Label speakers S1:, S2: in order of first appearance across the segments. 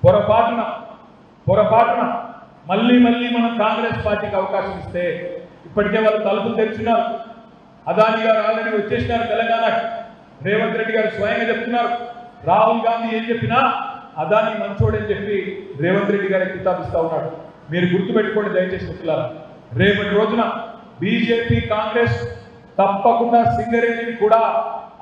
S1: పొరపాటున మళ్ళీ మనం కాంగ్రెస్ పార్టీకి అవకాశం ఇస్తే ఇప్పటికే వాళ్ళు తలుపులు తెరిచినారు. అదాని గారు ఆల్రెడీ వచ్చేసినారు తెలంగాణకు. రేవంత్ రెడ్డి గారు స్వయంగా చెప్తున్నారు, రాహుల్ గాంధీ ఏం చెప్పినా అదాని మంచోడని చెప్పి రేవంత్ రెడ్డి గారికి కితాబిస్తా ఉన్నాడు. మీరు గుర్తుపెట్టుకోండి దయచేసి మిత్రులారా, రేపటి రోజున బీజేపీ కాంగ్రెస్ తప్పకుండా సింగరేణిని కూడా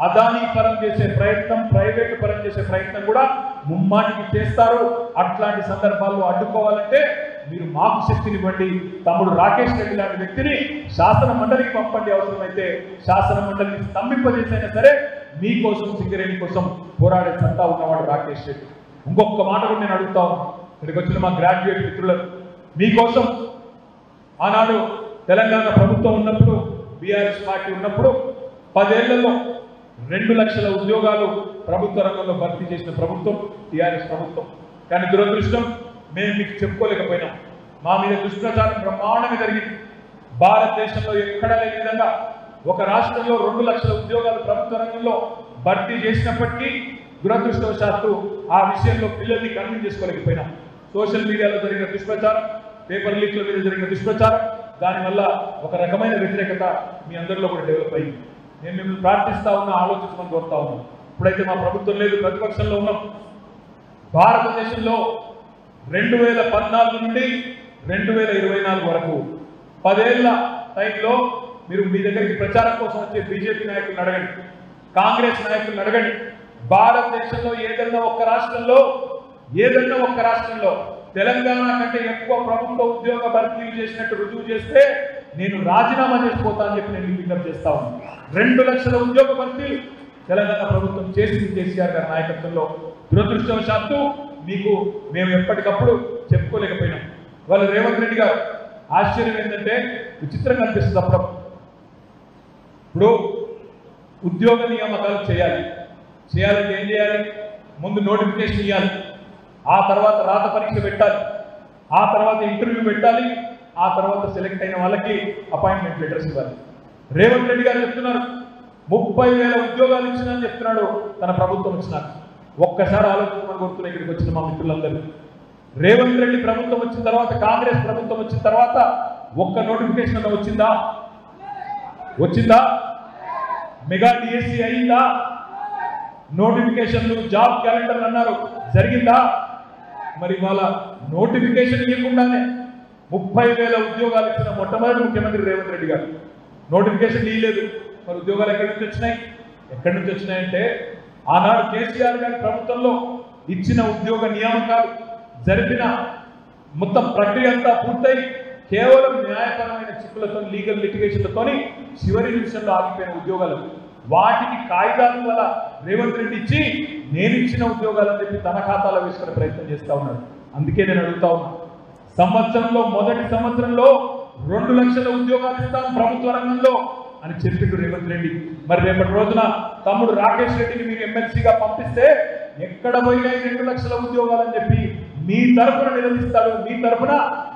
S1: అదానీ పరం చేసే ప్రయత్నం, ప్రైవేటు పరం చేసే ప్రయత్నం కూడా ముమ్మాటికి చేస్తారు. అట్లాంటి సందర్భాల్లో అడ్డుకోవాలంటే మీరు మాకు శక్తినివ్వండి. తమ్ముడు రాకేష్ రెడ్డి లాంటి వ్యక్తిని శాసన మండలికి పంపండి. అవసరమైతే శాసన మండలిని స్తంభింపజేసైనా సరే మీకోసం, సింగరేణి కోసం పోరాడే సత్తా ఉన్నవాడు రాకేష్ రెడ్డి. ఇంకొక మాట కూడా నేను అడుగుతా ఉన్నాను ఇక్కడికి వచ్చిన మా గ్రాడ్యుయేట్ మిత్రులను, మీకోసం ఆనాడు తెలంగాణ ప్రభుత్వం ఉన్నప్పుడు, బీఆర్ఎస్ పార్టీ ఉన్నప్పుడు 10 ఏళ్లలో 2 లక్షల ఉద్యోగాలు ప్రభుత్వ రంగంలో భర్తీ చేసిన ప్రభుత్వం టీఆర్ఎస్ ప్రభుత్వం. కానీ దురదృష్టం మేము మీకు చెప్పుకోలేకపోయినాం. మా మీద దుష్ప్రచారం బ్రహ్మాండంగా జరిగింది. భారతదేశంలో ఎక్కడా లేని విధంగా ఒక రాష్ట్రంలో 2 లక్షల ఉద్యోగాలు ప్రభుత్వ రంగంలో భర్తీ చేసినప్పటికీ దురదృష్టవశాత్తు ఆ విషయంలో పిల్లల్ని కన్విన్స్ చేసుకోలేకపోయినాం. సోషల్ మీడియాలో జరిగిన దుష్ప్రచారం, పేపర్ లీక్ల మీద జరిగిన దుష్ప్రచారం, దానివల్ల ఒక రకమైన వ్యతిరేకత మీ అందరిలో కూడా డెవలప్ అయింది. నేను మిమ్మల్ని ప్రార్థిస్తా ఉన్నా, ఆలోచించమని కోరుతా ఉన్నాను. ఇప్పుడైతే మా ప్రభుత్వం లేదు, ప్రతిపక్షంలో ఉన్నాం. భారతదేశంలో 2014 నుండి 2024 వరకు 10 ఏళ్ల టైంలో మీరు మీ దగ్గరికి ప్రచారం కోసం వచ్చే బీజేపీ నాయకులను అడగండి, కాంగ్రెస్ నాయకులను అడగండి. భారతదేశంలో ఏదన్నా ఒక్క రాష్ట్రంలో తెలంగాణ కంటే ఎక్కువ ప్రభుత్వ ఉద్యోగ భర్తీలు చేసినట్టు రుజువు చేస్తే నేను రాజీనామా చేసిపోతా అని చెప్పి నేను విజ్ఞప్తి చేస్తా ఉన్నాను. 2 లక్షల ఉద్యోగ భర్తీలు తెలంగాణ ప్రభుత్వం చేసింది కేసీఆర్ గారి నాయకత్వంలో. దురదృష్టవశాత్తు మీకు మేము ఎప్పటికప్పుడు చెప్పుకోలేకపోయినాం. వాళ్ళు రేవంత్ రెడ్డి గారు ఆశ్చర్యం ఏంటంటే విచిత్రంగా అనిపిస్తుంది అప్పుడు. ఇప్పుడు ఉద్యోగ నియామకాలు చేయాలంటే ఏం చేయాలి? ముందు నోటిఫికేషన్ ఇవ్వాలి, ఆ తర్వాత రాత పరీక్ష పెట్టాలి, ఆ తర్వాత ఇంటర్వ్యూ పెట్టాలి, ఆ తర్వాత సెలెక్ట్ అయిన వాళ్ళకి అపాయింట్మెంట్ లెటర్స్ ఇవ్వాలి. రేవంత్ రెడ్డి గారు చెప్తున్నారు 30,000 ఉద్యోగాలు ఇచ్చినని చెప్తున్నాడు తన ప్రభుత్వం వచ్చినాక. ఒక్కసారి ఆలోచించమని కోరుతున్నా ఇక్కడికి వచ్చిన మా మిత్రులందరూ. రేవంత్ రెడ్డి ప్రభుత్వం వచ్చిన తర్వాత, కాంగ్రెస్ ప్రభుత్వం వచ్చిన తర్వాత ఒక్క నోటిఫికేషన్ వచ్చిందా? మెగా డిఎస్సి అయిందా? నోటిఫికేషన్లు, జాబ్ క్యాలెండర్లు అన్నారు, జరిగిందా? మరి వాళ్ళ నోటిఫికేషన్ ఇవ్వకుండానే 30,000 ఉద్యోగాలు ఇచ్చిన మొట్టమొదటి ముఖ్యమంత్రి రేవంత్ రెడ్డి గారు. నోటిఫికేషన్ ఇవ్వలేదు. మరి ఉద్యోగాలు ఎక్కడి నుంచి వచ్చినాయంటే ఆనాడు కేసీఆర్ గారి ప్రభుత్వంలో ఇచ్చిన ఉద్యోగ నియామకాలు జరిపిన మొత్తం ప్రక్రియ అంతా పూర్తయి కేవలం న్యాయపరమైన చిక్కులతో, లీగల్ లిటిగేషన్లతో చివరి నిమిషంలో ఆగిపోయిన ఉద్యోగాలు, వాటికి కాగితాలు వల్ల రేవంత్ రెడ్డి ఇచ్చి నేను ఇచ్చిన ఉద్యోగాలని చెప్పి తన ఖాతాలో వేసుకునే ప్రయత్నం చేస్తా ఉన్నాడు. అందుకే నేను అడుగుతా ఉన్నా, మొదటి సంవత్సరంలో 2 లక్షల ఉద్యోగాలు ఇస్తాం ప్రభుత్వ రంగంలో అని చెప్పిండు రేవంత్ రెడ్డి. మరి రేపటి రోజున తమ్ముడు రాకేష్ రెడ్డిని మీరు ఎమ్మెల్సీగా పంపిస్తే ఎక్కడ పోయినా 2 లక్షల ఉద్యోగాలు అని చెప్పి మీ తరఫున నిలదీస్తాడు. మీ తరఫున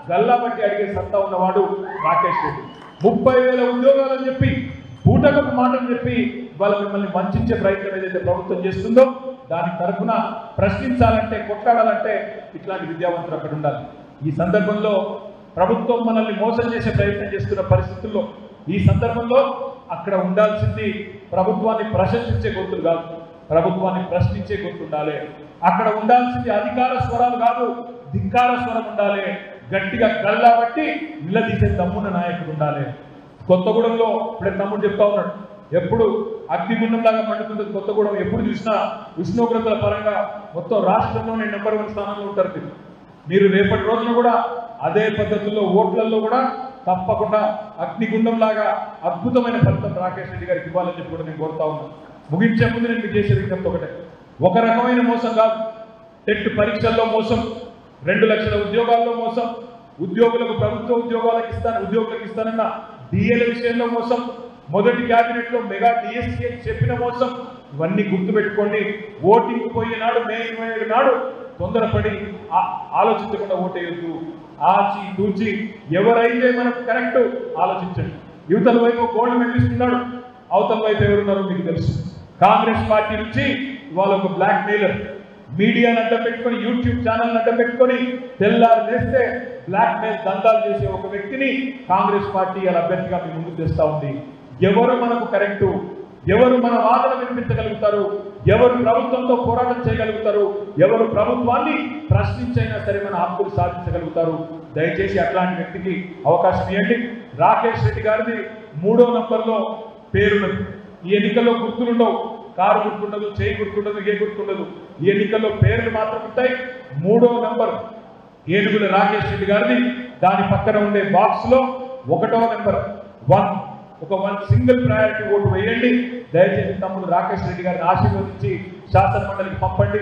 S1: గల్లాబట్టి అడిగే సత్తా ఉన్నవాడు రాకేష్ రెడ్డి. 30,000 ఉద్యోగాలు అని చెప్పి పూటకపు మాటలు చెప్పి వాళ్ళ మిమ్మల్ని వంచే ప్రయత్నం ఏదైతే ప్రభుత్వం చేస్తుందో దాని తరఫున ప్రశ్నించాలంటే, కొట్లాడాలంటే ఇట్లాంటి విద్యావంతులు అక్కడ ఉండాలి. ఈ సందర్భంలో ప్రభుత్వం మనల్ని మోసం చేసే ప్రయత్నం చేస్తున్న పరిస్థితుల్లో ఈ సందర్భంలో అక్కడ ఉండాల్సింది ప్రభుత్వాన్ని ప్రశంసించే గొంతులు కాదు, ప్రభుత్వాన్ని ప్రశ్నించే గొంతు ఉండాలి. అక్కడ ఉండాల్సింది అధికార స్వరాలు కాదు, ధిక్కార స్వరం ఉండాలి. గట్టిగా గల్లాబట్టి నిలదీసే దమ్మున్న నాయకుడు ఉండాలి. కొత్తగూడెంలో ఇప్పుడే తమ్ముడు చెప్తా ఉన్నాడు, ఎప్పుడు అగ్నిగుండంలాగా మండుతుంటుంది కొత్తగూడెం. ఎప్పుడు చూసినా ఉష్ణోగ్రతల పరంగా మొత్తం రాష్ట్రంలోనే నెంబర్ 1 స్థానంలో ఉంటారు. మీరు రేపటి రోజున కూడా అదే పద్ధతుల్లో ఓట్లలో కూడా తప్పకుండా అగ్నిగుండం లాగా అద్భుతమైన ఫలితం రాకేష్ రెడ్డి గారికి ఇవ్వాలని చెప్పి కూడా నేను కోరుతా ఉన్నాను. ముగించే ముందు నేను మీకు చేసే విజ్ఞప్తి ఒకటే, ఒక రకమైన మోసం కాదు. టెట్ పరీక్షల్లో మోసం, 2 లక్షల ఉద్యోగాల్లో మోసం, ఉద్యోగులకు ప్రభుత్వ ఉద్యోగులకు ఇస్తానన్న డిఎల విషయంలో మోసం, మొదటి క్యాబినెట్ లో మెగా డిఎస్సీ చెప్పిన మోసం, ఇవన్నీ గుర్తుపెట్టుకోండి. ఓటింగ్ పోయే నాడు, మే 27 నాడు తొందరపడి ఆలోచించకుండా ఓటేయొద్దు. ఆచి తూచి ఎవరైతే మనకు కరెక్ట్ ఆలోచించండి. యువతల వైపు గోల్డ్ మెడలిస్ట్ ఉన్నాడు, అవతల వైపు ఎవరున్నారో మీకు తెలుసు. కాంగ్రెస్ పార్టీ నుంచి ఇవాళ ఒక బ్లాక్ మెయిలర్ మీడియాను అడ్డం పెట్టుకొని యూట్యూబ్ ఛానల్ అడ్డం పెట్టుకొని తెల్లారు చేస్తే బ్లాక్ మెయిల్ దందాలు చేసే ఒక వ్యక్తిని కాంగ్రెస్ పార్టీ అలా అభ్యర్థిగా మీ ముందుకు తెస్తా ఉంది. ఎవరు మనకు కరెక్టు, ఎవరు మన వాదన వినిపించగలుగుతారు, ఎవరు ప్రభుత్వంతో పోరాటం చేయగలుగుతారు, ఎవరు ప్రభుత్వాన్ని ప్రశ్నించైనా సరే మన హక్కులు సాధించగలుగుతారు. దయచేసి అట్లాంటి వ్యక్తికి అవకాశం ఇవ్వండి. రాకేష్ రెడ్డి గారిది 3వ నంబర్లో పేరున్నది. ఈ ఎన్నికల్లో గుర్తులుండవు, కారు గుర్తుండదు, చేయి గుర్తుండదు, ఏ గుర్తుండదు. ఈ ఎన్నికల్లో పేర్లు మాత్రం ఉంటాయి. 3వ నంబర్ ఏనుగుల రాకేష్ రెడ్డి గారిది. దాని పక్కన ఉండే బాక్స్ లో 1వ నెంబర్ 1 ఒక సింగిల్ ప్రయారిటీ ఓటు వేయండి. దయచేసి తమ్ముడు రాకేష్ రెడ్డి గారిని ఆశీర్వదించి శాసన మండలికి పంపండి.